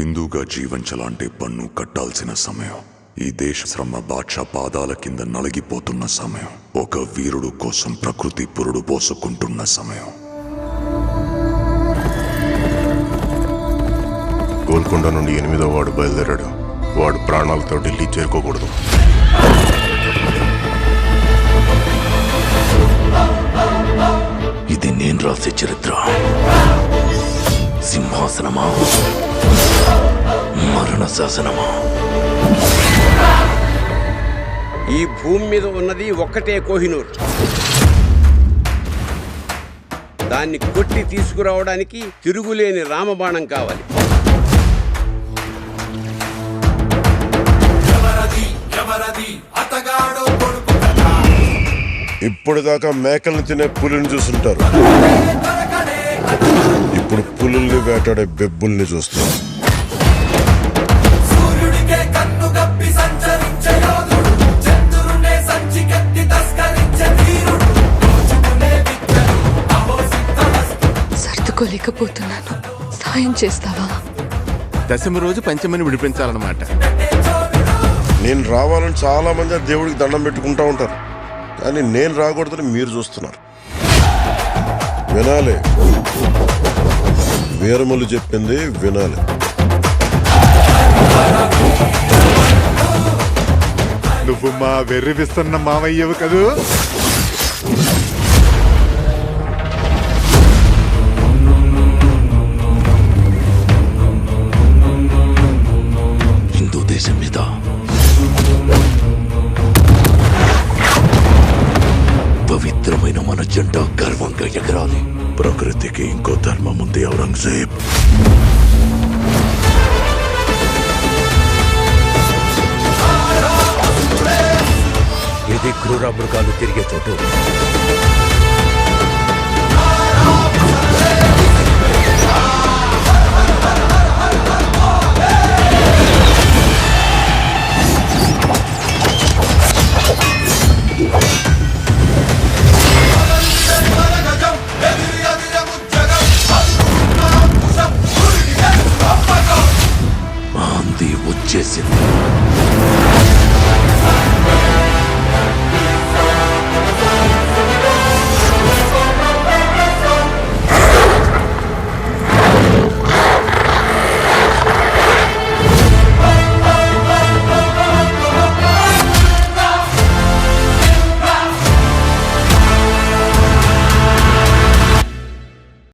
హిందూగా జీవించాలంటే పన్ను కట్టాల్సిన సమయం. ఈ దేశ శ్రమ బాద్షా పాదాల కింద నలిగిపోతున్న సమయం. ఒక వీరుడు కోసం ప్రకృతి పురుడు పోసుకుంటున్న సమయం. గోల్కొండ నుండి 8వ వాడు బయలుదేరాడు. వాడు ప్రాణాలతో ఢిల్లీ చేరుకోకూడదు. ఇది నేను రాసే చరిత్ర. సింహాసనమా, మరణ శాసనమా? ఈ భూమి మీద ఉన్నది ఒక్కటే కోహినూర్. దాన్ని కొట్టి తీసుకురావడానికి తిరుగులేని రామబాణం కావాలి. ఇప్పటిదాకా మేకల్ని తినే పులిని చూస్తుంటారు. ఇప్పుడు పులుల్ని వేటాడే బెబ్బుల్ని చూస్తారు. సర్దుకోలేకపోతున్నాను, సాయం చేస్తావా? దశమి రోజు పంచమని విడిపించాలన్నమాట. నేను రావాలని చాలా మంది దేవుడికి దండం పెట్టుకుంటా ఉంటారు, కానీ నేను రాకూడదని మీరు చూస్తున్నారు. వినాలి, వీరములు చెప్పింది వినాలి. నువ్వు మా వెర్రివిస్తున్న మావయ్యవు కదూ. హిందూ దేశం మీద పవిత్రమైన మన జెండా గర్వంగా ఎగరాలి. ప్రకృతికి ఇంకో ధర్మం ఉంది ఔరంగజేబ్. ఇది క్రూర మృగాలు తిరిగే చోటు. వచ్చేసింది.